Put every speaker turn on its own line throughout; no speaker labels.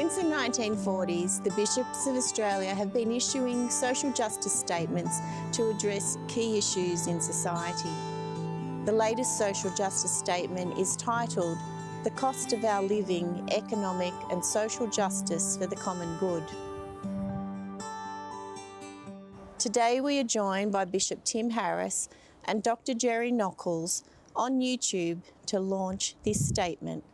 Since the 1940s, the Bishops of Australia have been issuing social justice statements to address key issues in society. The latest social justice statement is titled "The Cost of Our Living, Economic and Social Justice for the Common Good." Today we are joined by Bishop Tim Harris and Dr. Jerry Nockles on YouTube to launch this statement.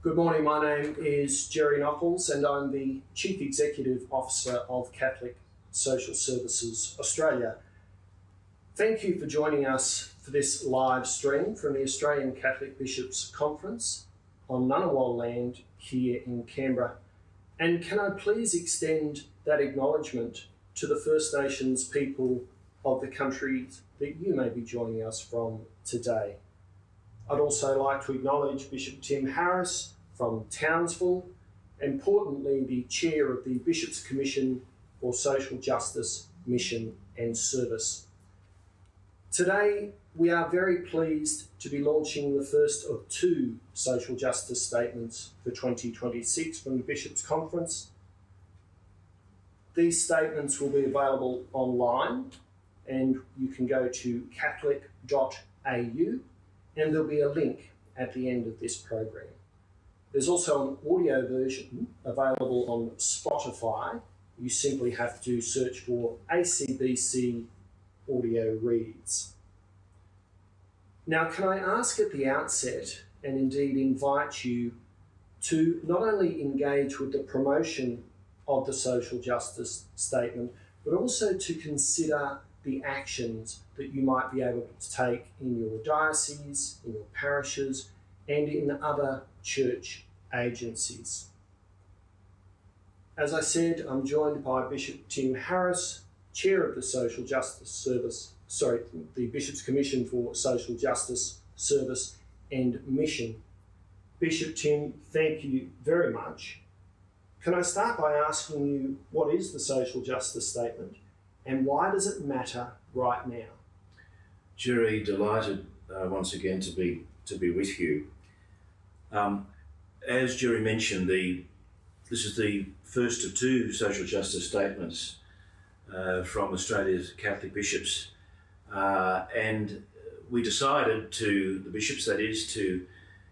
Good morning, my name is Jerry Nockles and I'm the Chief Executive Officer of Catholic Social Services Australia. Thank you for joining us for this live stream from the Australian Catholic Bishops Conference on Ngunnawal land here in Canberra. And can I please extend that acknowledgement to the First Nations people of the countries that you may be joining us from today. I'd also like to acknowledge Bishop Tim Harris from Townsville, importantly the Chair of the Bishops' Commission for Social Justice, Mission and Service. Today we are very pleased to be launching the first of two social justice statements for 2026 from the Bishops' Conference. These statements will be available online and you can go to catholic.au and there'll be a link at the end of this program. There's also an audio version available on Spotify. You simply have to search for ACBC Audio Reads. Now, can I ask at the outset, and indeed invite you to not only engage with the promotion of the social justice statement, but also to consider the actions that you might be able to take in your diocese, in your parishes, and in other church agencies. As I said, I'm joined by Bishop Tim Harris, Chair of the the Bishops' Commission for Social Justice, Service and Mission. Bishop Tim, thank you very much. Can I start by asking you, what is the social justice statement and why does it matter right now?
Jerry, delighted once again to be with you. As Jerry mentioned, this is the first of two social justice statements from Australia's Catholic bishops, and we decided the bishops that is, to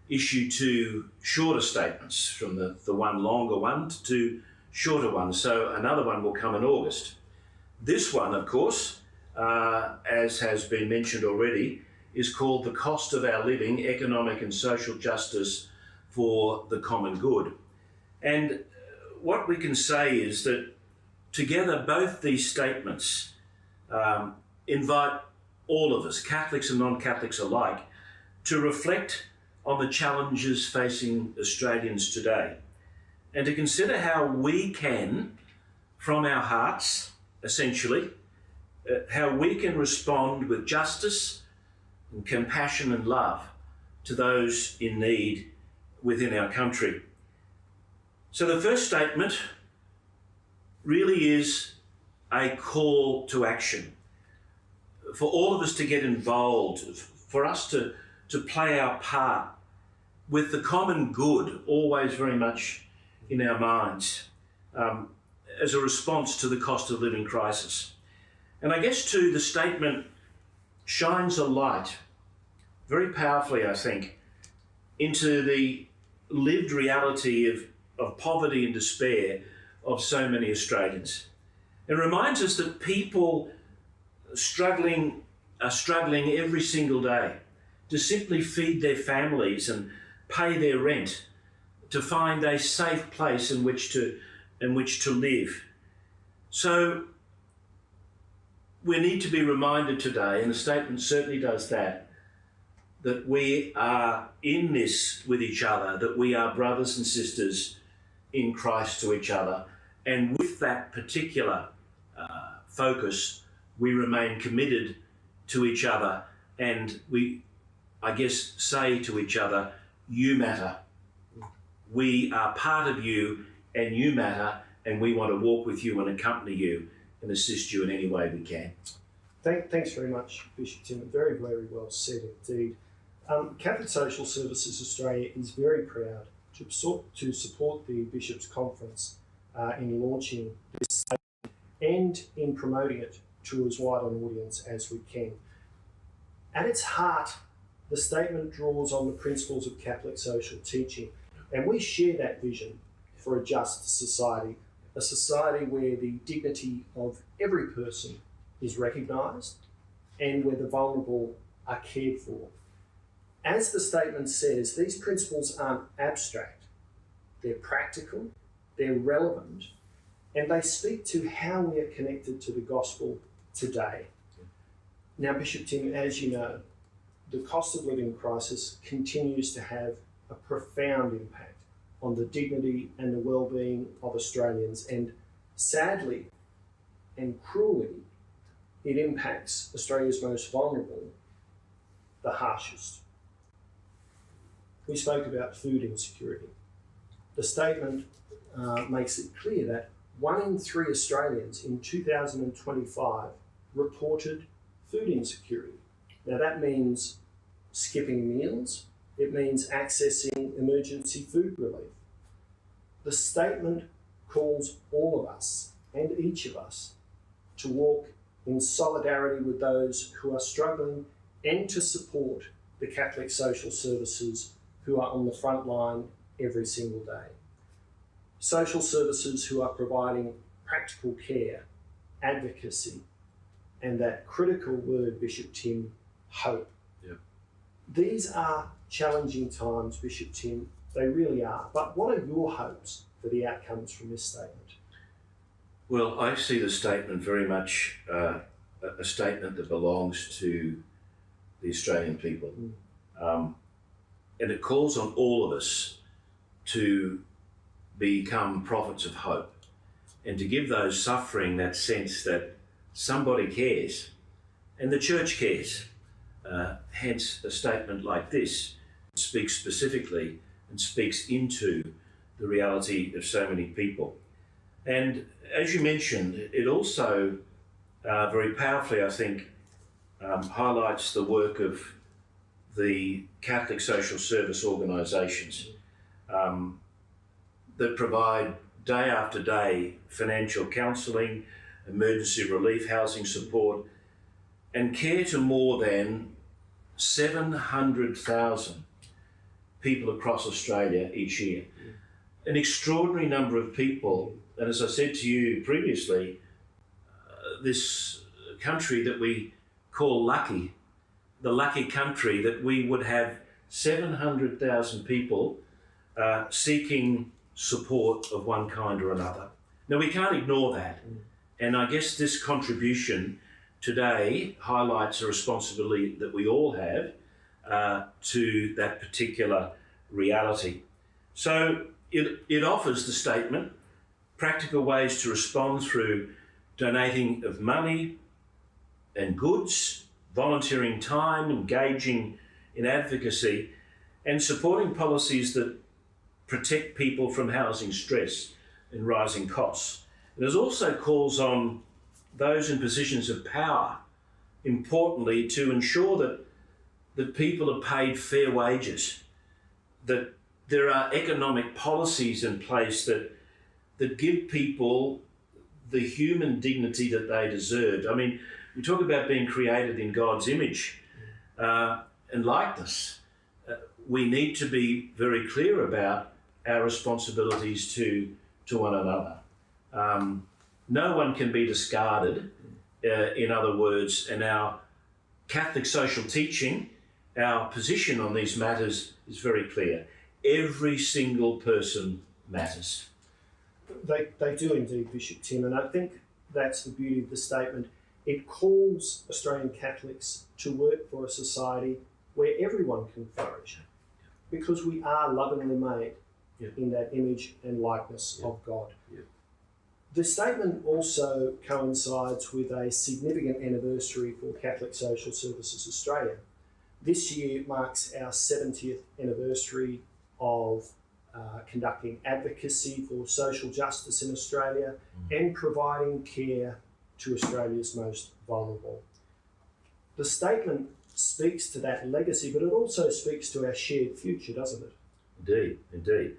issue two shorter statements from the one longer one to two shorter ones. So another one will come in August. This one, of course, as has been mentioned already, is called "The Cost of Our Living, Economic and Social Justice for the Common Good." And what we can say is that together both these statements invite all of us, Catholics and non-Catholics alike, to reflect on the challenges facing Australians today and to consider how we can, from our hearts, essentially, how we can respond with justice and compassion and love to those in need within our country. So the first statement really is a call to action for all of us to get involved, for us to play our part with the common good always very much in our minds as a response to the cost of living crisis. And I guess too, the statement shines a light very powerfully, I think, into the lived reality of poverty and despair of so many Australians. It reminds us that people are struggling every single day to simply feed their families and pay their rent, to find a safe place in which to live. So we need to be reminded today, and the statement certainly does that we are in this with each other, that we are brothers and sisters in Christ to each other. And with that particular focus, we remain committed to each other, and we, I guess, say to each other, you matter. We are part of you and you matter, and we want to walk with you and accompany you and assist you in any way we can.
Thanks very much, Bishop Tim. Very, very well said indeed. Catholic Social Services Australia is very proud to support the Bishops' Conference in launching this statement and in promoting it to as wide an audience as we can. At its heart, the statement draws on the principles of Catholic social teaching, and we share that vision for a just society, a society where the dignity of every person is recognised and where the vulnerable are cared for. As the statement says, these principles aren't abstract, they're practical, they're relevant, and they speak to how we are connected to the gospel today. Now, Bishop Tim, as you know, the cost of living crisis continues to have a profound impact on the dignity and the well-being of Australians, and sadly and cruelly, it impacts Australia's most vulnerable the harshest. We spoke about food insecurity. The statement makes it clear that 1 in 3 Australians in 2025 reported food insecurity. Now that means skipping meals, it means accessing emergency food relief. The statement calls all of us and each of us to walk in solidarity with those who are struggling and to support the Catholic social services who are on the front line every single day. Social services who are providing practical care, advocacy, and that critical word, Bishop Tim, hope.
Yeah.
These are challenging times, Bishop Tim, they really are. But what are your hopes for the outcomes from this statement?
Well, I see the statement very much a statement that belongs to the Australian people. And it calls on all of us to become prophets of hope and to give those suffering that sense that somebody cares and the church cares. Hence, a statement like this speaks specifically and speaks into the reality of so many people. And as you mentioned, it also very powerfully, I think, highlights the work of the Catholic social service organisations that provide day after day financial counselling, emergency relief, housing support, and care to more than 700,000 people across Australia each year. An extraordinary number of people, and as I said to you previously, this country that we call lucky, the lucky country that we would have 700,000 people seeking support of one kind or another. Now, we can't ignore that. And I guess this contribution today highlights a responsibility that we all have to that particular reality. So it offers the statement practical ways to respond through donating of money and goods, volunteering time, engaging in advocacy, and supporting policies that protect people from housing stress and rising costs. It also calls on those in positions of power, importantly, to ensure that people are paid fair wages, that there are economic policies in place that give people the human dignity that they deserve. I mean, we talk about being created in God's image and likeness. We need to be very clear about our responsibilities to one another. No one can be discarded, in other words, and our Catholic social teaching, our position on these matters is very clear. Every single person matters.
They do indeed, Bishop Tim, and I think that's the beauty of the statement. It calls Australian Catholics to work for a society where everyone can flourish, because we are lovingly made in that image and likeness of God. The statement also coincides with a significant anniversary for Catholic Social Services Australia. This year marks our 70th anniversary of conducting advocacy for social justice in Australia and providing care to Australia's most vulnerable. The statement speaks to that legacy, but it also speaks to our shared future, doesn't it?
Indeed.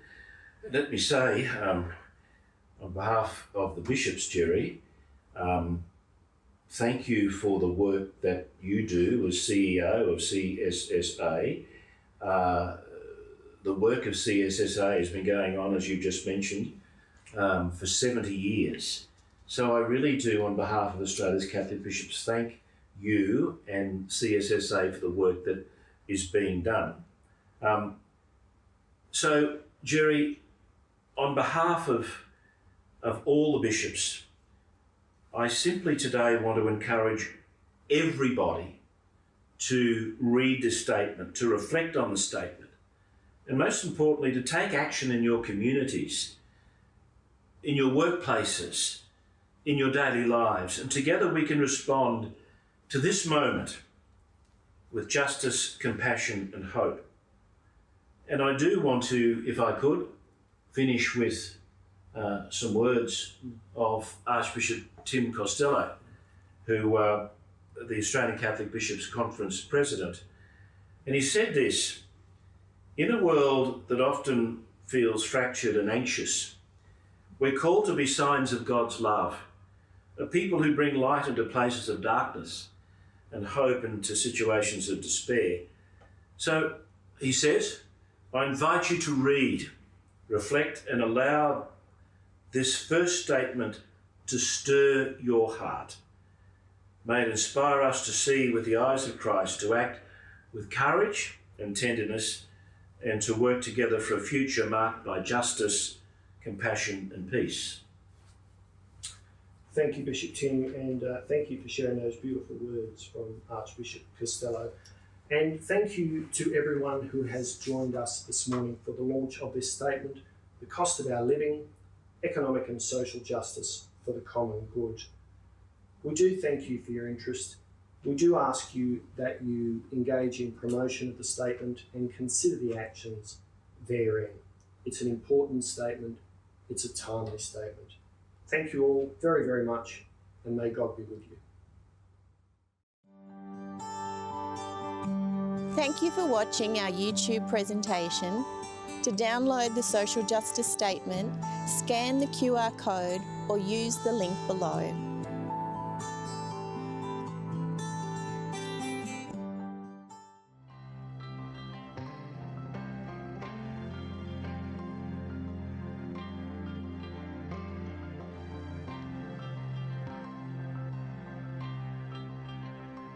Let me say, on behalf of the bishops, Jerry, thank you for the work that you do as CEO of CSSA. The work of CSSA has been going on, as you just mentioned, for 70 years. So I really do, on behalf of Australia's Catholic bishops, thank you and CSSA for the work that is being done. So, Jerry, on behalf of all the bishops, I simply today want to encourage everybody to read this statement, to reflect on the statement, and most importantly, to take action in your communities, in your workplaces, in your daily lives. And together we can respond to this moment with justice, compassion, and hope. And I do want to, if I could, finish with some words of Archbishop Tim Costello, who the Australian Catholic Bishops' Conference president. And he said this: in a world that often feels fractured and anxious, we're called to be signs of God's love, a people who bring light into places of darkness and hope into situations of despair. So, he says, I invite you to read, reflect, and allow this first statement to stir your heart. May it inspire us to see with the eyes of Christ, to act with courage and tenderness, and to work together for a future marked by justice, compassion, and peace.
Thank you, Bishop Tim, and thank you for sharing those beautiful words from Archbishop Costello. And thank you to everyone who has joined us this morning for the launch of this statement, The Cost of Our Living, Economic and Social Justice for the Common Good. We do thank you for your interest. We do ask you that you engage in promotion of the statement and consider the actions therein. It's an important statement. It's a timely statement. Thank you all very, very much, and may God be with you.
Thank you for watching our YouTube presentation. To download the Social Justice Statement, scan the QR code or use the link below.